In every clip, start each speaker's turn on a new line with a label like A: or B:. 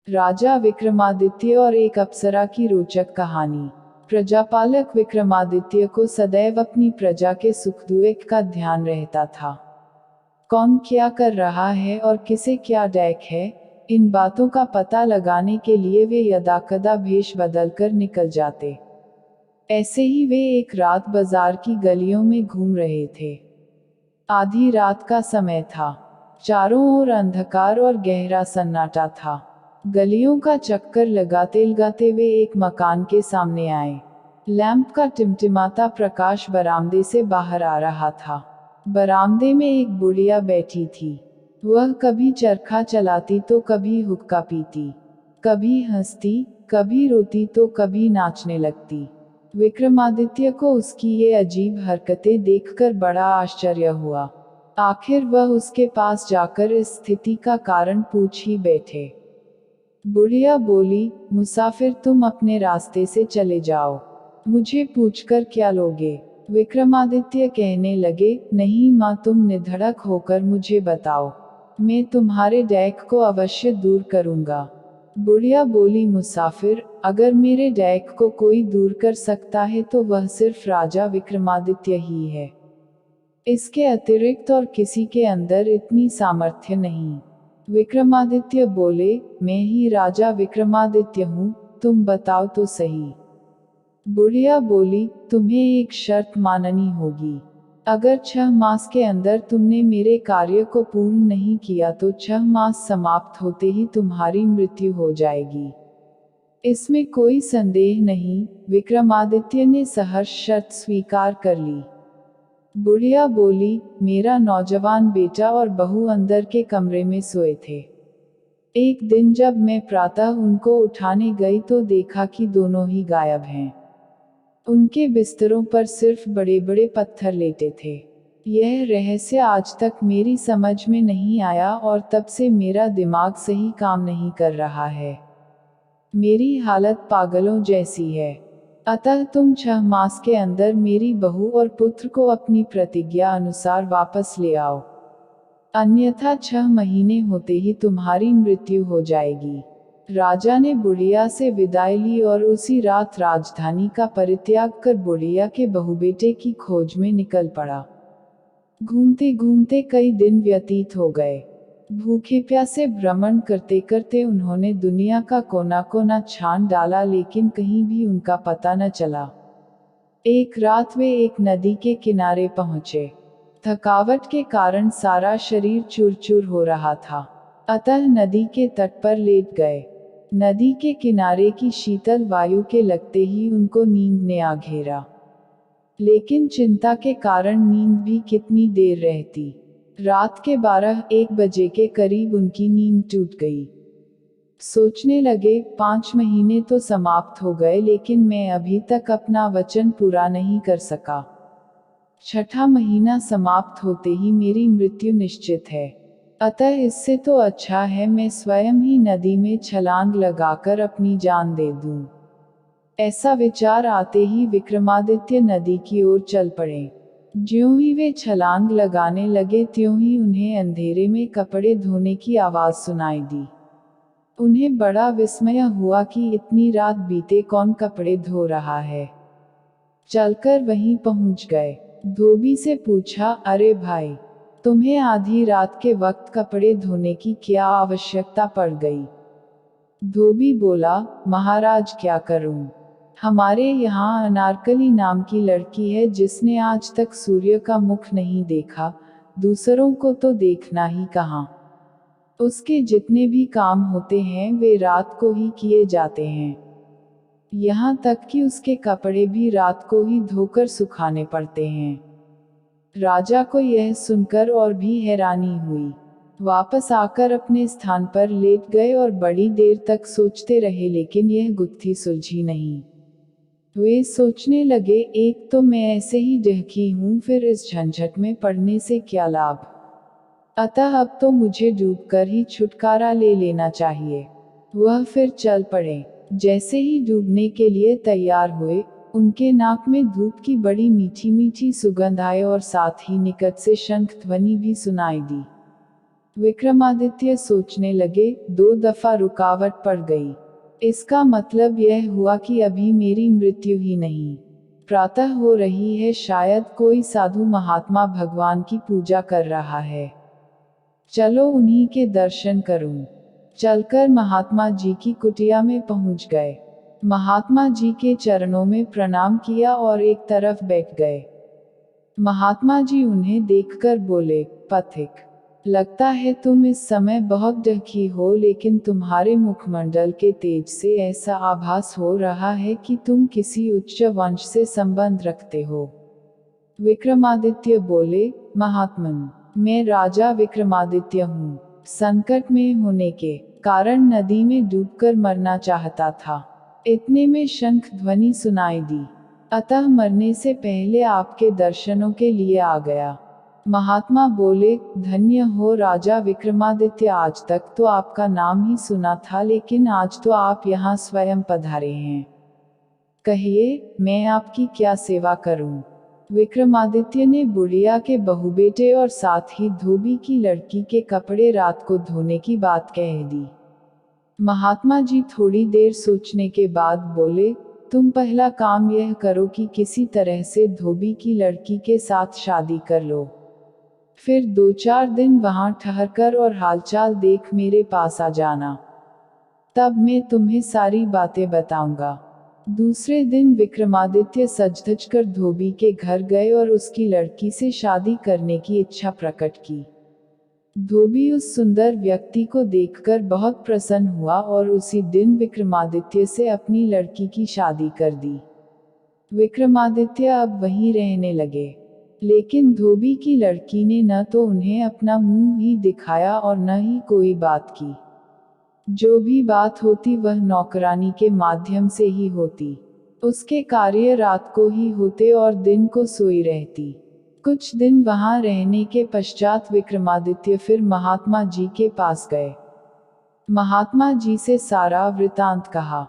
A: राजा विक्रमादित्य और एक अप्सरा की रोचक कहानी। प्रजापालक विक्रमादित्य को सदैव अपनी प्रजा के सुख दुख का ध्यान रहता था। कौन क्या कर रहा है और किसे क्या डैक है, इन बातों का पता लगाने के लिए वे यदाकदा भेष बदलकर निकल जाते। ऐसे ही वे एक रात बाजार की गलियों में घूम रहे थे। आधी रात का समय था। चारों ओर अंधकार और गहरा सन्नाटा था। गलियों का चक्कर लगाते लगाते वे एक मकान के सामने आए। लैंप का टिमटिमाता प्रकाश बरामदे से बाहर आ रहा था। बरामदे में एक बुढ़िया बैठी थी। वह कभी चरखा चलाती तो कभी हुक्का पीती, कभी हंसती, कभी रोती तो कभी नाचने लगती। विक्रमादित्य को उसकी ये अजीब हरकतें देखकर बड़ा आश्चर्य हुआ। आखिर वह उसके पास जाकर इस स्थिति का कारण पूछ ही बैठे। बुढ़िया बोली, मुसाफिर तुम अपने रास्ते से चले जाओ, मुझे पूछकर क्या लोगे। विक्रमादित्य कहने लगे, नहीं माँ, तुम निधड़क होकर मुझे बताओ, मैं तुम्हारे डैक को अवश्य दूर करूंगा। बुढ़िया बोली, मुसाफिर, अगर मेरे डैक को कोई दूर कर सकता है तो वह सिर्फ राजा विक्रमादित्य ही है। इसके अतिरिक्त और किसी के अंदर इतनी सामर्थ्य नहीं। विक्रमादित्य बोले, मैं ही राजा विक्रमादित्य हूँ, तुम बताओ तो सही। बुढ़िया बोली, तुम्हें एक शर्त माननी होगी। अगर 6 मास के अंदर तुमने मेरे कार्य को पूर्ण नहीं किया तो 6 मास समाप्त होते ही तुम्हारी मृत्यु हो जाएगी। इसमें कोई संदेह नहीं। विक्रमादित्य ने सहर्ष शर्त स्वीकार कर ली। बुढ़िया बोली, मेरा नौजवान बेटा और बहू अंदर के कमरे में सोए थे। एक दिन जब मैं प्रातः उनको उठाने गई तो देखा कि दोनों ही गायब हैं। उनके बिस्तरों पर सिर्फ बड़े बड़े पत्थर लेटे थे। यह रहस्य आज तक मेरी समझ में नहीं आया और तब से मेरा दिमाग सही काम नहीं कर रहा है। मेरी हालत पागलों जैसी है। अतः तुम 6 मास के अंदर मेरी बहू और पुत्र को अपनी प्रतिज्ञा अनुसार वापस ले आओ, अन्यथा 6 महीने होते ही तुम्हारी मृत्यु हो जाएगी। राजा ने बुढ़िया से विदाई ली और उसी रात राजधानी का परित्याग कर बुढ़िया के बहुबेटे की खोज में निकल पड़ा। घूमते घूमते कई दिन व्यतीत हो गए। भूखे प्यासे भ्रमण करते करते उन्होंने दुनिया का कोना कोना छान डाला, लेकिन कहीं भी उनका पता न चला। एक रात वे एक नदी के किनारे पहुंचे। थकावट के कारण सारा शरीर चूर-चूर हो रहा था, अतः नदी के तट पर लेट गए। नदी के किनारे की शीतल वायु के लगते ही उनको नींद ने आ घेरा। लेकिन चिंता के कारण नींद भी कितनी देर रहती। रात के 12-1 बजे के करीब उनकी नींद टूट गई। सोचने लगे, 5 महीने तो समाप्त हो गए, लेकिन मैं अभी तक अपना वचन पूरा नहीं कर सका। 6ठा महीना समाप्त होते ही मेरी मृत्यु निश्चित है। अतः इससे तो अच्छा है मैं स्वयं ही नदी में छलांग लगाकर अपनी जान दे दूं। ऐसा विचार आते ही विक्रमादित्य नदी की ओर चल पड़े। ज्यों ही वे छलांग लगाने लगे त्यों ही उन्हें अंधेरे में कपड़े धोने की आवाज सुनाई दी। उन्हें बड़ा विस्मय हुआ कि इतनी रात बीते कौन कपड़े धो रहा है। चलकर वहीं पहुंच गए। धोबी से पूछा, अरे भाई, तुम्हें आधी रात के वक्त कपड़े धोने की क्या आवश्यकता पड़ गई। धोबी बोला, महाराज क्या करूं, हमारे यहाँ अनारकली नाम की लड़की है जिसने आज तक सूर्य का मुख नहीं देखा, दूसरों को तो देखना ही कहाँ। उसके जितने भी काम होते हैं वे रात को ही किए जाते हैं। यहाँ तक कि उसके कपड़े भी रात को ही धोकर सुखाने पड़ते हैं। राजा को यह सुनकर और भी हैरानी हुई। वापस आकर अपने स्थान पर लेट गए और बड़ी देर तक सोचते रहे, लेकिन यह गुत्थी सुलझी नहीं। वे सोचने लगे, एक तो मैं ऐसे ही डहकी हूँ, फिर इस झंझट में पड़ने से क्या लाभ। अतः अब तो मुझे डूबकर ही छुटकारा ले लेना चाहिए। वह फिर चल पड़े। जैसे ही डूबने के लिए तैयार हुए, उनके नाक में धूप की बड़ी मीठी मीठी सुगंध आए और साथ ही निकट से शंख ध्वनि भी सुनाई दी। विक्रमादित्य सोचने लगे, 2 दफा रुकावट पड़ गई। इसका मतलब यह हुआ कि अभी मेरी मृत्यु ही नहीं, प्रातः हो रही है। शायद कोई साधु महात्मा भगवान की पूजा कर रहा है। चलो उन्हीं के दर्शन करूं। चलकर महात्मा जी की कुटिया में पहुंच गए। महात्मा जी के चरणों में प्रणाम किया और एक तरफ बैठ गए। महात्मा जी उन्हें देखकर बोले, पथिक, लगता है तुम इस समय बहुत दुखी हो, लेकिन तुम्हारे मुखमंडल के तेज से ऐसा आभास हो रहा है कि तुम किसी उच्च वंश से संबंध रखते हो। विक्रमादित्य बोले, महात्मन, मैं राजा विक्रमादित्य हूँ। संकट में होने के कारण नदी में डूबकर मरना चाहता था। इतने में शंख ध्वनि सुनाई दी, अतः मरने से पहले आपके दर्शनों के लिए आ गया। महात्मा बोले, धन्य हो राजा विक्रमादित्य, आज तक तो आपका नाम ही सुना था, लेकिन आज तो आप यहाँ स्वयं पधारे हैं। कहिए, मैं आपकी क्या सेवा करूं? विक्रमादित्य ने बुढ़िया के बहुबेटे और साथ ही धोबी की लड़की के कपड़े रात को धोने की बात कह दी। महात्मा जी थोड़ी देर सोचने के बाद बोले, तुम पहला काम यह करो कि किसी तरह से धोबी की लड़की के साथ शादी कर लो। फिर 2-4 दिन वहां ठहरकर और हालचाल देख मेरे पास आ जाना, तब मैं तुम्हें सारी बातें बताऊंगा। दूसरे दिन विक्रमादित्य सज-धज कर धोबी के घर गए और उसकी लड़की से शादी करने की इच्छा प्रकट की। धोबी उस सुंदर व्यक्ति को देखकर बहुत प्रसन्न हुआ और उसी दिन विक्रमादित्य से अपनी लड़की की शादी कर दी। विक्रमादित्य अब वहीं रहने लगे, लेकिन धोबी की लड़की ने न तो उन्हें अपना मुंह ही दिखाया और न ही कोई बात की। जो भी बात होती वह नौकरानी के माध्यम से ही होती। उसके कार्य रात को ही होते और दिन को सोई रहती। कुछ दिन वहां रहने के पश्चात विक्रमादित्य फिर महात्मा जी के पास गए। महात्मा जी से सारा वृतांत कहा।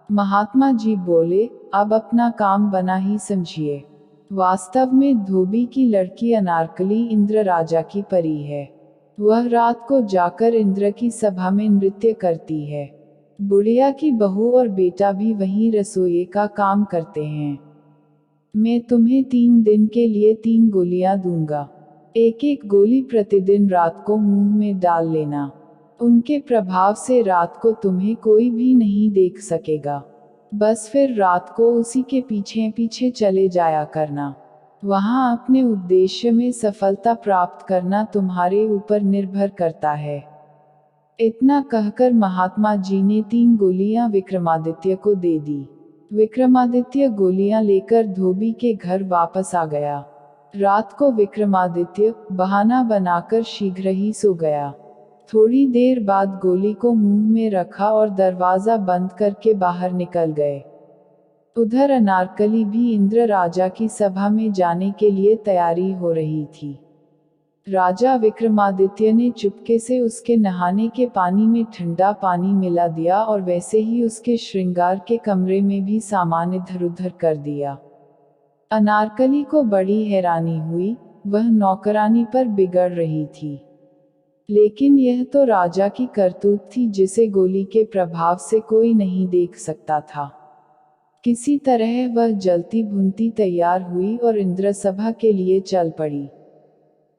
A: महात्मा जी बोले, अब अपना काम बना ही समझिए। वास्तव में धोबी की लड़की अनारकली इंद्र राजा की परी है। वह रात को जाकर इंद्र की सभा में नृत्य करती है। बुढ़िया की बहू और बेटा भी वहीं रसोई का काम करते हैं। मैं तुम्हें 3 दिन के लिए 3 गोलियां दूंगा। एक एक गोली प्रतिदिन रात को मुंह में डाल लेना। उनके प्रभाव से रात को तुम्हें कोई भी नहीं देख सकेगा। बस फिर रात को उसी के पीछे पीछे चले जाया करना। वहां अपने उद्देश्य में सफलता प्राप्त करना तुम्हारे ऊपर निर्भर करता है। इतना कहकर महात्मा जी ने 3 गोलियां विक्रमादित्य को दे दी। विक्रमादित्य गोलियां लेकर धोबी के घर वापस आ गया। रात को विक्रमादित्य बहाना बनाकर शीघ्र ही सो गया। थोड़ी देर बाद गोली को मुंह में रखा और दरवाजा बंद करके बाहर निकल गए। उधर अनारकली भी इंद्र राजा की सभा में जाने के लिए तैयारी हो रही थी। राजा विक्रमादित्य ने चुपके से उसके नहाने के पानी में ठंडा पानी मिला दिया और वैसे ही उसके श्रृंगार के कमरे में भी सामान इधर उधर कर दिया। अनारकली को बड़ी हैरानी हुई, वह नौकरानी पर बिगड़ रही थी। लेकिन यह तो राजा की करतूत थी जिसे गोली के प्रभाव से कोई नहीं देख सकता था। किसी तरह वह जलती भुनती तैयार हुई और इंद्र सभा के लिए चल पड़ी।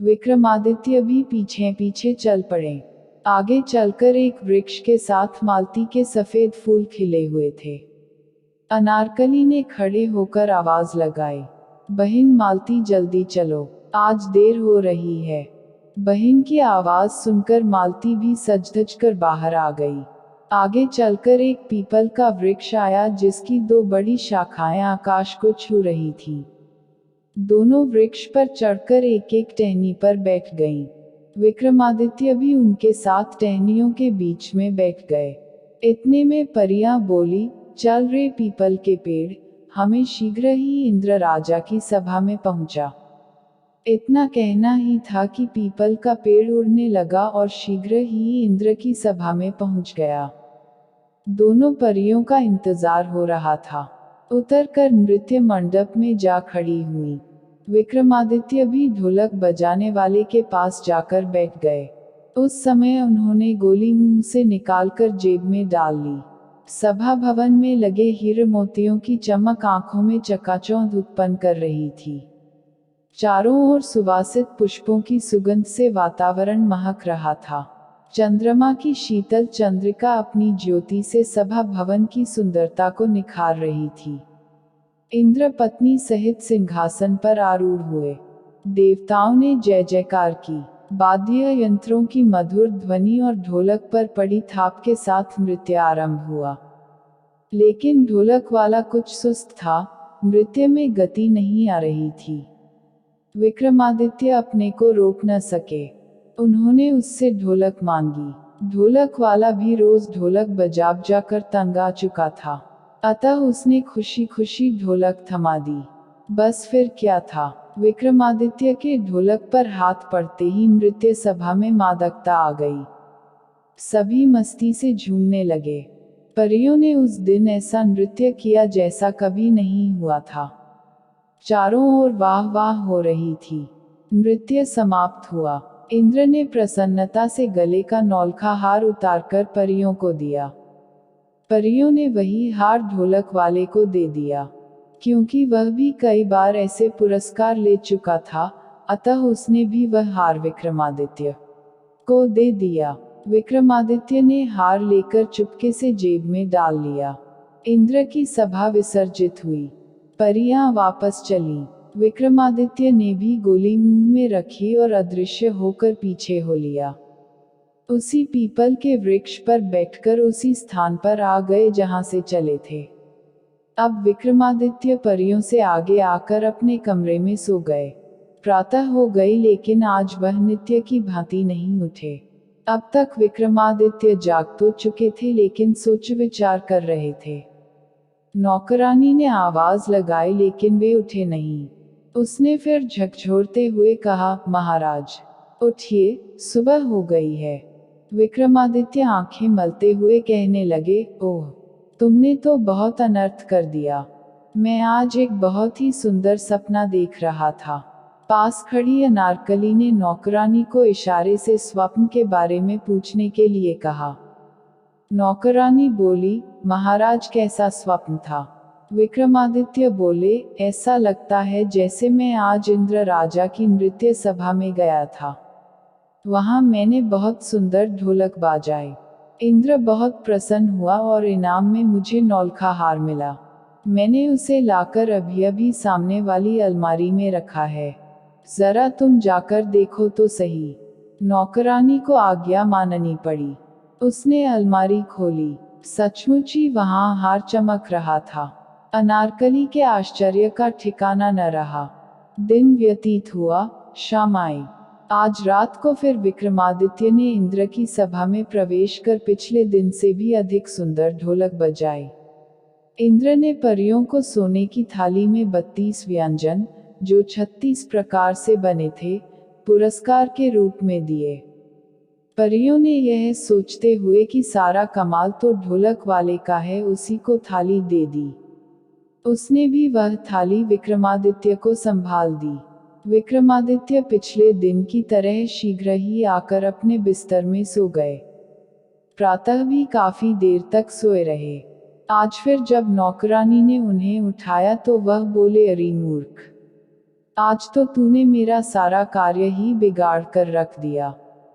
A: विक्रमादित्य भी पीछे पीछे चल पड़े। आगे चलकर एक वृक्ष के साथ मालती के सफेद फूल खिले हुए थे। अनारकली ने खड़े होकर आवाज लगाई, बहन मालती जल्दी चलो, आज देर हो रही है। बहन की आवाज सुनकर मालती भी सज-धज कर बाहर आ गई। आगे चलकर एक पीपल का वृक्ष आया जिसकी 2 बड़ी शाखाएं आकाश को छू रही थीं। दोनों वृक्ष पर चढ़कर एक एक टहनी पर बैठ गईं। विक्रमादित्य भी उनके साथ टहनियों के बीच में बैठ गए। इतने में परियां बोली, चल रे पीपल के पेड़, हमें शीघ्र ही इंद्र राजा की सभा में पहुंचा। इतना कहना ही था कि पीपल का पेड़ उड़ने लगा और शीघ्र ही इंद्र की सभा में पहुंच गया। दोनों परियों का इंतजार हो रहा था। उतरकर नृत्य मंडप में जा खड़ी हुई। विक्रमादित्य भी ढोलक बजाने वाले के पास जाकर बैठ गए। उस समय उन्होंने गोली मुंह से निकालकर जेब में डाल ली। सभा भवन में लगे हीरे मोतियों की चमक आंखों में चकाचौंध उत्पन्न कर रही थी। चारों ओर सुवासित पुष्पों की सुगंध से वातावरण महक रहा था। चंद्रमा की शीतल चंद्रिका अपनी ज्योति से सभा भवन की सुंदरता को निखार रही थी। इंद्र पत्नी सहित सिंहासन पर आरूढ़ हुए। देवताओं ने जय जयकार की। वाद्य यंत्रों की मधुर ध्वनि और ढोलक पर पड़ी थाप के साथ नृत्य आरंभ हुआ। लेकिन ढोलक वाला कुछ सुस्त था, नृत्य में गति नहीं आ रही थी। विक्रमादित्य अपने को रोक न सके। उन्होंने उससे ढोलक मांगी। ढोलक वाला भी रोज ढोलक बजा जाकर तंग आ चुका था, अतः उसने खुशी खुशी ढोलक थमा दी। बस फिर क्या था, विक्रमादित्य के ढोलक पर हाथ पड़ते ही नृत्य सभा में मादकता आ गई। सभी मस्ती से झूमने लगे। परियों ने उस दिन ऐसा नृत्य किया जैसा कभी नहीं हुआ था। चारों ओर वाह वाह हो रही थी। नृत्य समाप्त हुआ। इंद्र ने प्रसन्नता से गले का नौलखा हार उतारकर परियों को दिया। परियों ने वही हार ढोलक वाले को दे दिया। क्योंकि वह भी कई बार ऐसे पुरस्कार ले चुका था, अतः उसने भी वह हार विक्रमादित्य को दे दिया। विक्रमादित्य ने हार लेकर चुपके से जेब में डाल लिया। इंद्र की सभा विसर्जित हुई। परियां वापस चलीं। विक्रमादित्य ने भी गोली मुंह में रखी और अदृश्य होकर पीछे हो लिया। उसी पीपल के वृक्ष पर बैठकर उसी स्थान पर आ गए जहां से चले थे। अब विक्रमादित्य परियों से आगे आकर अपने कमरे में सो गए। प्रातः हो गई, लेकिन आज वह नित्य की भांति नहीं उठे। अब तक विक्रमादित्य जाग तो चुके थे, लेकिन सोच विचार कर रहे थे। नौकरानी ने आवाज लगाई, लेकिन वे उठे नहीं। उसने फिर झकझोरते हुए कहा, महाराज उठिए, सुबह हो गई है। विक्रमादित्य आंखें मलते हुए कहने लगे, ओह, तुमने तो बहुत अनर्थ कर दिया। मैं आज एक बहुत ही सुंदर सपना देख रहा था। पास खड़ी अनारकली ने नौकरानी को इशारे से स्वप्न के बारे में पूछने के लिए कहा। नौकरानी बोली, महाराज कैसा स्वप्न था? विक्रमादित्य बोले, ऐसा लगता है जैसे मैं आज इंद्र राजा की नृत्य सभा में गया था। वहां मैंने बहुत सुंदर ढोलक बजाए। इंद्र बहुत प्रसन्न हुआ और इनाम में मुझे नौलखा हार मिला। मैंने उसे लाकर अभी अभी सामने वाली अलमारी में रखा है। जरा तुम जाकर देखो तो सही। नौकरानी को आज्ञा माननी पड़ी। उसने अलमारी खोली। सचमुच ही वहां हार चमक रहा था। अनारकली के आश्चर्य का ठिकाना न रहा। दिन व्यतीत हुआ, शाम आई। आज रात को फिर विक्रमादित्य ने इंद्र की सभा में प्रवेश कर पिछले दिन से भी अधिक सुंदर ढोलक बजाई। इंद्र ने परियों को सोने की थाली में 32 व्यंजन, जो 36 प्रकार से बने थे, पुरस्कार के रूप में दिए। परियों ने यह सोचते हुए कि सारा कमाल तो ढोलक वाले का है, उसी को थाली दे दी। उसने भी वह थाली विक्रमादित्य को संभाल दी। विक्रमादित्य पिछले दिन की तरह शीघ्र ही आकर अपने बिस्तर में सो गए। प्रातः भी काफी देर तक सोए रहे। आज फिर जब नौकरानी ने उन्हें उठाया तो वह बोले, अरे मूर्ख, आज तो तूने मेरा सारा कार्य ही बिगाड़ कर रख दिया।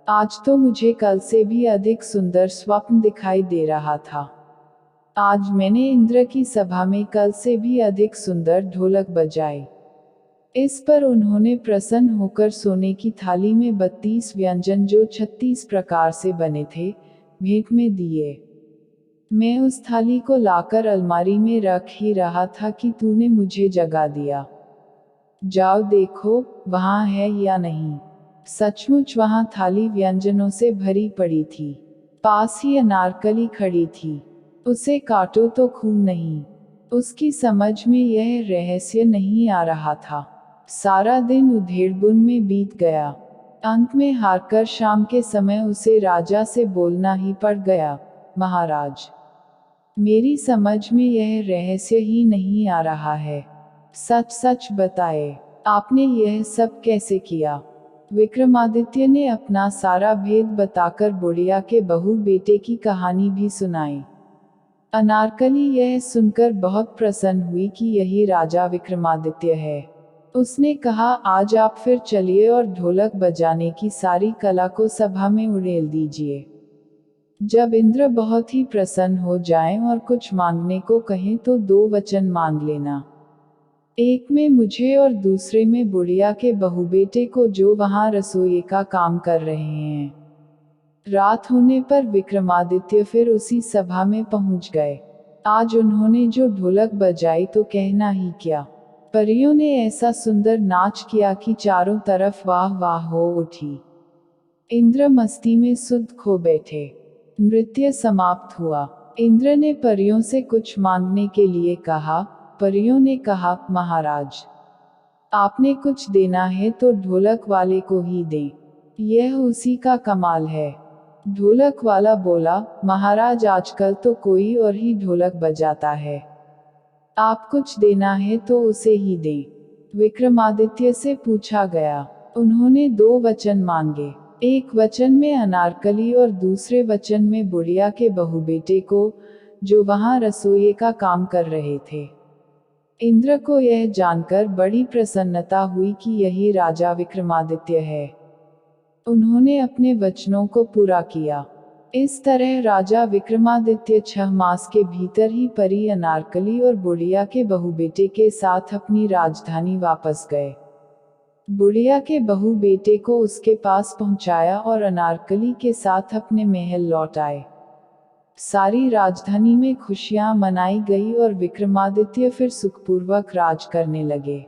A: आज तो मुझे कल से भी अधिक सुंदर स्वप्न दिखाई दे रहा था। आज मैंने इंद्र की सभा में कल से भी अधिक सुंदर ढोलक बजाई। इस पर उन्होंने प्रसन्न होकर सोने की थाली में 32 व्यंजन, जो 36 प्रकार से बने थे, भेंट में दिए। मैं उस थाली को लाकर अलमारी में रख ही रहा था कि तूने मुझे जगा दिया। जाओ देखो, वहां है या नहीं। सचमुच वहां थाली व्यंजनों से भरी पड़ी थी। पास ही अनारकली खड़ी थी। उसे काटो तो खून नहीं। उसकी समझ में यह रहस्य नहीं आ रहा था। सारा दिन उधेड़बुन में बीत गया। अंत में हारकर शाम के समय उसे राजा से बोलना ही पड़ गया, महाराज, मेरी समझ में यह रहस्य ही नहीं आ रहा है। सच सच बताए, आपने यह सब कैसे किया? विक्रमादित्य ने अपना सारा भेद बताकर बुढ़िया के बहू बेटे की कहानी भी सुनाई। अनारकली यह सुनकर बहुत प्रसन्न हुई कि यही राजा विक्रमादित्य है। उसने कहा, आज आप फिर चलिए और ढोलक बजाने की सारी कला को सभा में उड़ेल दीजिए। जब इंद्र बहुत ही प्रसन्न हो जाएं और कुछ मांगने को कहें तो 2 वचन मांग लेना। एक में मुझे और दूसरे में बुढ़िया के बहू बेटे को, जो वहां रसोई का काम कर रहे हैं। रात होने पर विक्रमादित्य फिर उसी सभा में पहुंच गए। आज उन्होंने जो ढोलक बजाई तो कहना ही क्या। परियों ने ऐसा सुंदर नाच किया कि चारों तरफ वाह वाह हो उठी। इंद्र मस्ती में सुध खो बैठे। नृत्य समाप्त हुआ। इंद्र ने परियों से कुछ मांगने के लिए कहा। परियों ने कहा, महाराज, आपने कुछ देना है तो ढोलक वाले को ही दें, यह उसी का कमाल है। ढोलक वाला बोला, महाराज, आजकल तो कोई और ही ढोलक बजाता है, आप कुछ देना है तो उसे ही दें। विक्रमादित्य से पूछा गया। उन्होंने 2 वचन मांगे। एक वचन में अनारकली और दूसरे वचन में बुढ़िया के बहू बेटे को, जो वहां रसोई का काम कर रहे थे। इंद्र को यह जानकर बड़ी प्रसन्नता हुई कि यही राजा विक्रमादित्य है। उन्होंने अपने वचनों को पूरा किया। इस तरह राजा विक्रमादित्य 6 मास के भीतर ही परी अनारकली और बुढ़िया के बहू बेटे के साथ अपनी राजधानी वापस गए। बुढ़िया के बहू बेटे को उसके पास पहुंचाया और अनारकली के साथ अपने महल लौट आए। सारी राजधानी में खुशियां मनाई गई और विक्रमादित्य फिर सुखपूर्वक राज करने लगे।